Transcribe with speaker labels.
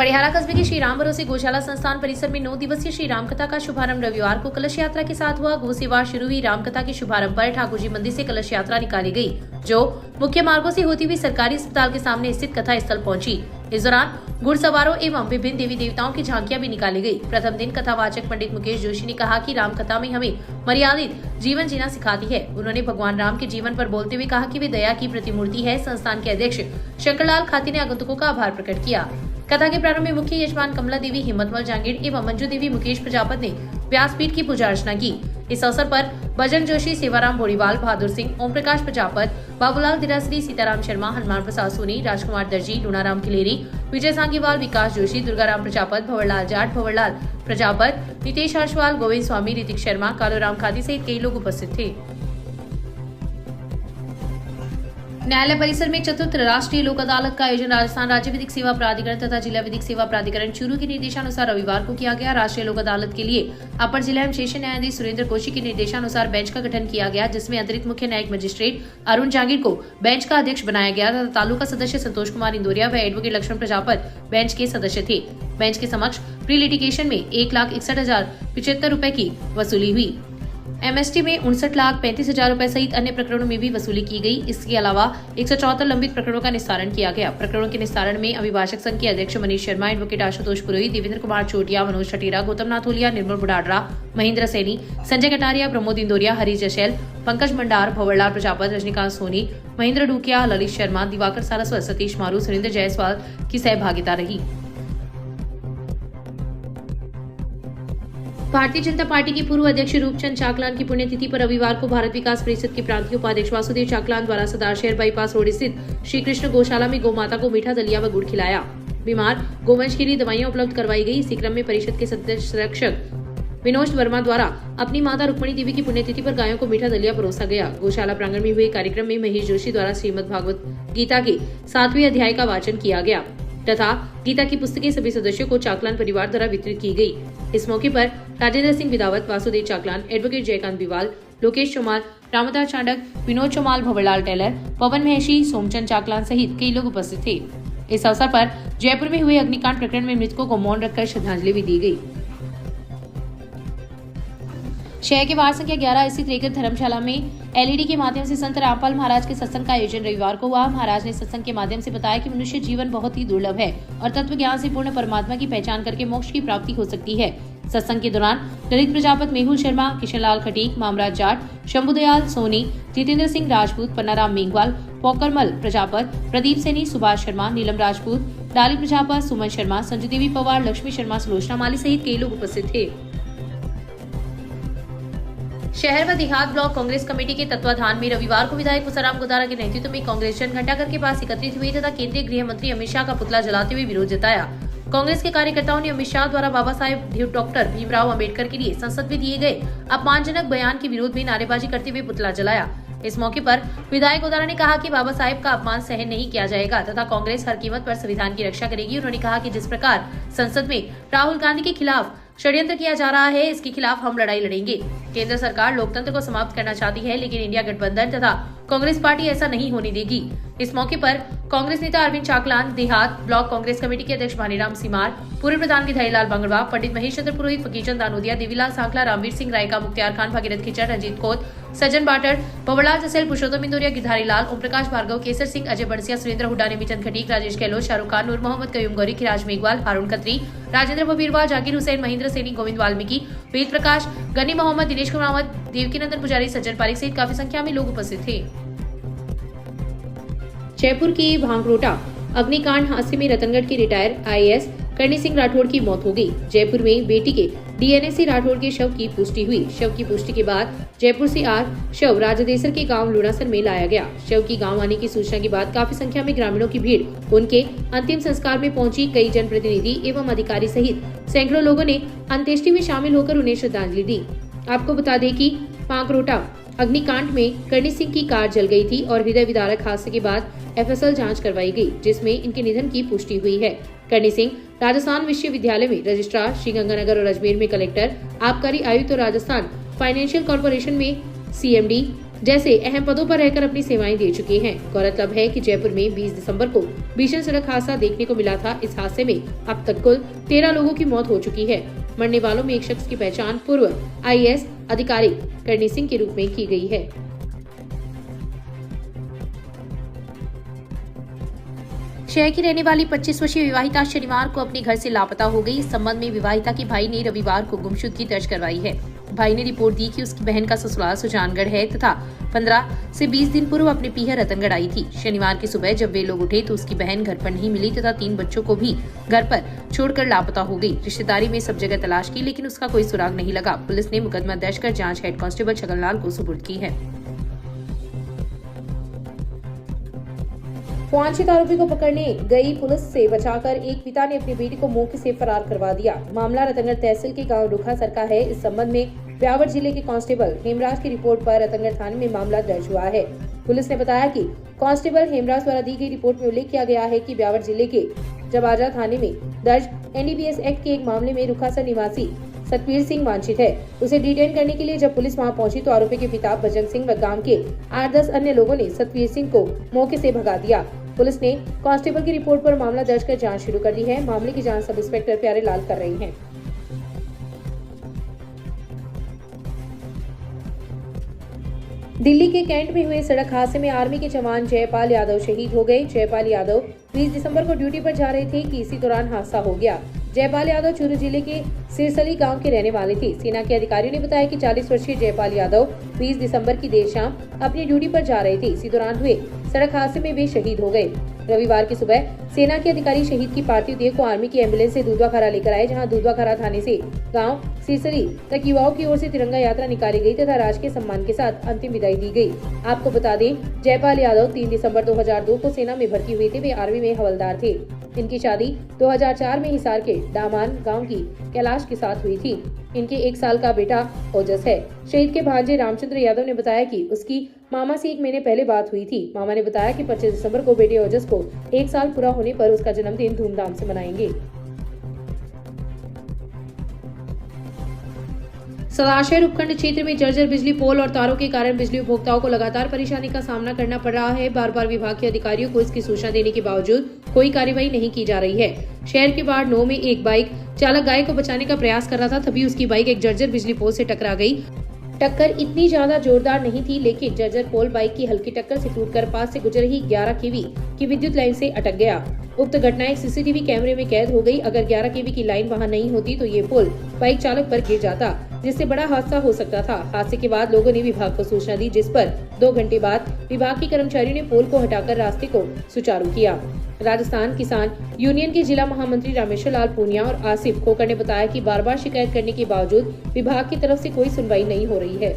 Speaker 1: पटियाला कस्बे के श्री राम भरोसे गौशाला संस्थान परिसर में 9 दिवसीय श्री राम कथा का शुभारंभ रविवार को कलश यात्रा के साथ हुआ। गौ सेवा शुरू हुई। राम कथा के शुभारंभ पर ठाकुर जी मंदिर से कलश यात्रा निकाली गई, जो मुख्य मार्गों से होती हुई सरकारी अस्पताल के सामने स्थित कथा स्थल पहुंची। इस दौरान घुड़सवारों एवं विभिन्न देवी देवताओं की झांकियां भी निकाली गई। प्रथम दिन कथावाचक पंडित मुकेश जोशी ने कहा कि राम कथा में हमें मर्यादित जीवन जीना सिखाती है। उन्होंने भगवान राम के जीवन पर बोलते हुए कहा कि वे दया की प्रतिमूर्ति है। संस्थान के अध्यक्ष शंकरलाल खाती ने आगंतुकों का आभार प्रकट किया। कथा के प्रारंभ में मुख्य यजमान कमला देवी, हिम्मतमल जांगीर एवं मंजू देवी, मुकेश प्रजापत ने व्यासपीठ की पूजा अर्चना की। इस अवसर पर भजन जोशी, सेवाराम बोरीवाल, बहादुर सिंह, ओम प्रकाश प्रजापत, बाबूलाल दिरासरी, सीताराम शर्मा, हनुमान प्रसाद सोनी, राजकुमार दर्जी, लूनाराम खिलेरी, विजय सांगीवाल, विकास जोशी, दुर्गाराम प्रजापत, भंवरलाल जाट, भंवरलाल प्रजापत, नितेश हर्षवाल, गोविंद स्वामी, ऋतिक शर्मा, कालूराम खादी सहित कई लोग उपस्थित थे। न्यायालय परिसर में चतुर्थ राष्ट्रीय लोक अदालत का आयोजन राजस्थान राज्य विधिक सेवा प्राधिकरण तथा जिला विधिक सेवा प्राधिकरण चूरू के निर्देशानुसार रविवार को किया गया। राष्ट्रीय लोक अदालत के लिए अपर जिला एवं सेशन न्यायाधीश सुरेंद्र कौशिक के निर्देशानुसार बेंच का गठन किया गया, जिसमें अतिरिक्त मुख्य न्यायिक मजिस्ट्रेट अरुण जांगीर को बेंच का अध्यक्ष बनाया गया तथा तालुका सदस्य संतोष कुमार इंदौरिया व एडवोकेट लक्ष्मण प्रजापत बेंच के सदस्य थे। बेंच के समक्ष प्री लिटिगेशन में 1,61,075 रूपए की वसूली हुई। एमएसटी में 59,35,000 रूपए सहित अन्य प्रकरणों में भी वसूली की गई। इसके अलावा 174 लंबित प्रकरणों का निस्तारण किया गया। प्रकरणों के निस्तारण में अभिभाषक संघ के अध्यक्ष मनीष शर्मा, एडवोकेट आशुतोष पुरोहित, देवेंद्र कुमार चोटिया, मनोज ठटेरा, गौतम नाथोलिया, निर्मल बुढ़ाडरा, महेंद्र सैनी, संजय कटारिया, प्रमोद इंदौरिया, हरीश जशैल, पंकज मंडार, भंवरलाल प्रजापत, रजनीकांत सोनी, महेंद्र डूकिया, ललित शर्मा, दिवाकर सारस्वत, सतीश मारू, सुरेंद्र जायसवाल की सहभागिता रही। भारतीय जनता पार्टी के पूर्व अध्यक्ष रूपचंद चाकलान की पुण्यतिथि पर रविवार को भारत विकास परिषद के प्रांतीय उपाध्यक्ष वासुदेव चाकलान द्वारा सदार शहर बाईपास रोड स्थित श्री कृष्ण गौशाला में गौ माता को मीठा दलिया व गुड़ खिलाया। बीमार गोवंश के लिए दवाइयां उपलब्ध करवाई गई। इसी क्रम में परिषद के सदस्य संरक्षक विनोद वर्मा द्वारा अपनी माता रुक्मणी देवी की पुण्यतिथि पर गायों को मीठा दलिया परोसा गया। गौशाला प्रांगण में हुए कार्यक्रम में महेश जोशी द्वारा श्रीमद भागवत गीता के 7वें अध्याय का वाचन किया गया तथा गीता की पुस्तकें सभी सदस्यों को चाकलान परिवार द्वारा वितरित की गई। इस मौके पर राजेंद्र सिंह विदावत, वासुदेव चाकलान, एडवोकेट जयकांत बिवाल, लोकेश चौमाल, रामदास चांडक, विनोद चौमाल, भंवरलाल टेलर, पवन महेशी, सोमचंद चाकलान सहित कई लोग उपस्थित थे। इस अवसर पर जयपुर में हुए अग्निकांड प्रकरण में मृतकों को मौन रखकर श्रद्धांजलि भी दी गई। शहर के वार्ड संख्या 11 स्थित रेगत धर्मशाला में एलईडी के माध्यम से संत रामपाल महाराज के सत्संग का आयोजन रविवार को हुआ। महाराज ने सत्संग के माध्यम से बताया कि मनुष्य जीवन बहुत ही दुर्लभ है और तत्व ज्ञान से पूर्ण परमात्मा की पहचान करके मोक्ष की प्राप्ति हो सकती है। सत्संग के दौरान ललित प्रजापत, मेहुल शर्मा, किशनलाल खटीक, मामराज जाट, शंभुदयाल सोनी, जितेंद्र सिंह राजपूत, पन्नाराम मेघवाल, पोकरमल प्रजापत, प्रदीप सैनी, सुभाष शर्मा, नीलम राजपूत, डाली प्रजापत, सुमन शर्मा, संजू देवी पवार, लक्ष्मी शर्मा, सुलोचना माली सहित कई लोग उपस्थित थे। शहर व देहात ब्लॉक कांग्रेस कमेटी के तत्वाधान में रविवार को विधायक पुसाराम गोदारा के नेतृत्व में कांग्रेस जन घंटाघर के पास एकत्रित हुए तथा केंद्रीय गृह मंत्री अमित शाह का पुतला जलाते हुए विरोध जताया। कांग्रेस के कार्यकर्ताओं ने अमित शाह द्वारा बाबा साहेब डॉक्टर भीमराव अंबेडकर के लिए संसद में दिए गए अपमानजनक बयान के विरोध में नारेबाजी करते हुए पुतला जलाया। इस मौके पर विधायक गोदारा ने कहा कि बाबा साहेब का अपमान सहन नहीं किया जाएगा तथा कांग्रेस हर कीमत पर संविधान की रक्षा करेगी। उन्होंने कहा कि जिस प्रकार संसद में राहुल गांधी के खिलाफ षड्यंत्र किया जा रहा है, इसके खिलाफ हम लड़ाई लड़ेंगे। केंद्र सरकार लोकतंत्र को समाप्त करना चाहती है, लेकिन इंडिया गठबंधन तथा कांग्रेस पार्टी ऐसा नहीं होने देगी। इस मौके पर कांग्रेस नेता अरविंद चाकलान, देहात ब्लॉक कांग्रेस कमेटी के अध्यक्ष भानीराम सिमार, पूर्व प्रधान विधायीलाल बंगड़वा, पंडित महेश चंद्र पुरोहित, फकीरचंद दानोदिया, देवीलाल सांखला, रामवीर सिंह रायका, मुख्तियार खान, भागीरथ खिचड़, रंजीत खोत, सज्जन बाटर, भंवरलाल जसैल, पुरुषोत्तम इंदौरिया, गिधारी लाल, ओम प्रकाश भार्गव, केसर सिंह, अजय बड़सिया, सुरेंद्र हुड्डा, नेमीचंद खटीक, राजेश गहलोत, शाहरुख खान, नूर मोहम्मद, कयूम गौरी, खिराज मेघवाल, हारून खत्री, राजेंद्र भबीरवाल, जाकिर हुसैन, महेंद्र सैनी, गोविंद वाल्मीकि, वेद प्रकाश, गनी मोहम्मद, दिनेश कुमार, देवकीनंदन पुजारी, सज्जन पारिक सहित काफी संख्या में लोग उपस्थित थे। जयपुर के भांगरोटा अग्निकांड हादसे में रतनगढ़ के रिटायर आईएएस करणी सिंह राठौड़ की मौत हो गई। जयपुर में बेटी के डीएनए से राठौड़ के शव की पुष्टि हुई। शव की पुष्टि के बाद जयपुर से शव राजदेसर के गांव लुणासर में लाया गया। शव की गांव आने की सूचना के बाद काफी संख्या में ग्रामीणों की भीड़ उनके अंतिम संस्कार में पहुंची। कई जनप्रतिनिधि एवं अधिकारी सहित सैकड़ों लोगों ने अंत्येष्टि में शामिल होकर उन्हें श्रद्धांजलि दी। आपको बता दें कि पांकरोटा अग्निकांड में करणी सिंह की कार जल गई थी और हृदय विदारक हादसे के बाद एफएसएल जांच करवाई गई, जिसमें इनके निधन की पुष्टि हुई है। करणी सिंह राजस्थान विश्वविद्यालय में रजिस्ट्रार, श्रीगंगानगर और अजमेर में कलेक्टर, आबकारी आयुक्त और राजस्थान फाइनेंशियल कॉर्पोरेशन में सीएमडी, जैसे अहम पदों पर रहकर अपनी सेवाएं दे चुके हैं। गौरतलब है कि जयपुर में 20 दिसंबर को भीषण सड़क हादसा देखने को मिला था। इस हादसे में अब तक कुल 13 लोगों की मौत हो चुकी है। मरने वालों में एक शख्स की पहचान पूर्व IAS अधिकारी करणी सिंह के रूप में की गई है। शहर की रहने वाली 25 वर्षीय विवाहिता शनिवार को अपने घर से लापता हो गई। इस संबंध में विवाहिता के भाई ने रविवार को गुमशुदगी दर्ज करवाई है। भाई ने रिपोर्ट दी कि उसकी बहन का ससुराल सुजानगढ़ है तथा 15 से 20 दिन पूर्व अपने पीहर रतनगढ़ आई थी। शनिवार की सुबह जब वे लोग उठे तो उसकी बहन घर पर नहीं मिली तथा 3 बच्चों को भी घर पर छोड़कर लापता हो गई। रिश्तेदारी में सब जगह तलाश की लेकिन उसका कोई सुराग नहीं लगा। पुलिस ने मुकदमा दर्ज कर जाँच हेड कांस्टेबल छगनलाल को सुपुर्द की है। वांछित आरोपी को पकड़ने गई पुलिस से बचाकर एक पिता ने अपनी बेटी को मौके से फरार करवा दिया। मामला रतनगढ़ तहसील के गांव रुखासर का है। इस संबंध में ब्यावर जिले के कांस्टेबल हेमराज की रिपोर्ट पर रतनगढ़ थाने में मामला दर्ज हुआ है। पुलिस ने बताया कि कांस्टेबल हेमराज द्वारा दी गई रिपोर्ट में उल्लेख किया गया है कि ब्यावर जिले के जबाजा थाने में दर्ज NDPS एक्ट के एक मामले में रुखासर निवासी सतवीर सिंह वांछित है। उसे डिटेन करने के लिए जब पुलिस वहां पहुंची तो आरोपी के पिता बजरंग सिंह व गांव के 8-10 अन्य लोगों ने सतवीर सिंह को मौके से भगा दिया। पुलिस ने कांस्टेबल की रिपोर्ट पर मामला दर्ज कर जांच शुरू कर दी है। मामले की जांच सब इंस्पेक्टर प्यारे लाल कर रही हैं। दिल्ली के कैंट में हुए सड़क हादसे में आर्मी के जवान जयपाल यादव शहीद हो गए। जयपाल यादव 20 दिसंबर को ड्यूटी पर जा रहे थे कि इसी दौरान हादसा हो गया। जयपाल यादव चूरू जिले के सिरसली गांव के रहने वाले थे। सेना के अधिकारियों ने बताया कि 40 वर्षीय जयपाल यादव 20 दिसंबर की देर शाम अपनी ड्यूटी पर जा रहे थे। इसी दौरान हुए सड़क हादसे में वे शहीद हो गए। रविवार की सुबह सेना के अधिकारी शहीद की पार्थिव देह को आर्मी की एम्बुलेंस से दूधवाखरा लेकर आए, जहां दूधवाखरा थाने से गांव सिरसली तक युवाओं की ओर से तिरंगा यात्रा निकाली गई तथा राजकीय सम्मान के साथ अंतिम विदाई दी गई। आपको बता दें, जयपाल यादव 3 दिसंबर 2002 को सेना में भर्ती हुए थे। वे आर्मी में हवलदार थे। इनकी शादी 2004 में हिसार के दामान गांव की कैलाश के साथ हुई थी। इनके 1 साल का बेटा ओजस है। शहीद के भांजे रामचंद्र यादव ने बताया कि उसकी मामा से 1 महीने पहले बात हुई थी। मामा ने बताया कि 25 दिसंबर को बेटे ओजस को 1 साल पूरा होने पर उसका जन्मदिन धूमधाम से मनाएंगे। सदाशहर उपखंड क्षेत्र में जर्जर बिजली पोल और तारों के कारण बिजली उपभोक्ताओं को लगातार परेशानी का सामना करना पड़ रहा है। बार बार विभाग के अधिकारियों को इसकी सूचना देने के बावजूद कोई कार्रवाई नहीं की जा रही है। शहर के वार्ड 9 में एक बाइक चालक गाय को बचाने का प्रयास कर रहा था, तभी उसकी बाइक एक जर्जर बिजली पोल से टकरा गई। टक्कर इतनी ज्यादा जोरदार नहीं थी, लेकिन जर्जर पोल बाइक की हल्की टक्कर से टूटकर पास से गुजर रही 11 kV की विद्युत लाइन से अटक गया। उक्त घटना एक CCTV कैमरे में कैद हो गई। अगर 11 kV की लाइन वहां नहीं होती तो ये पोल बाइक चालक पर गिर जाता, जिससे बड़ा हादसा हो सकता था। हादसे के बाद लोगों ने विभाग को सूचना दी, जिस पर 2 घंटे बाद विभाग के कर्मचारियों ने पोल को हटाकर रास्ते को सुचारू किया। राजस्थान किसान यूनियन के जिला महामंत्री रामेश्वर लाल पूनिया और आसिफ खोकर ने बताया कि बार बार शिकायत करने के बावजूद विभाग की तरफ से कोई सुनवाई नहीं हो रही है।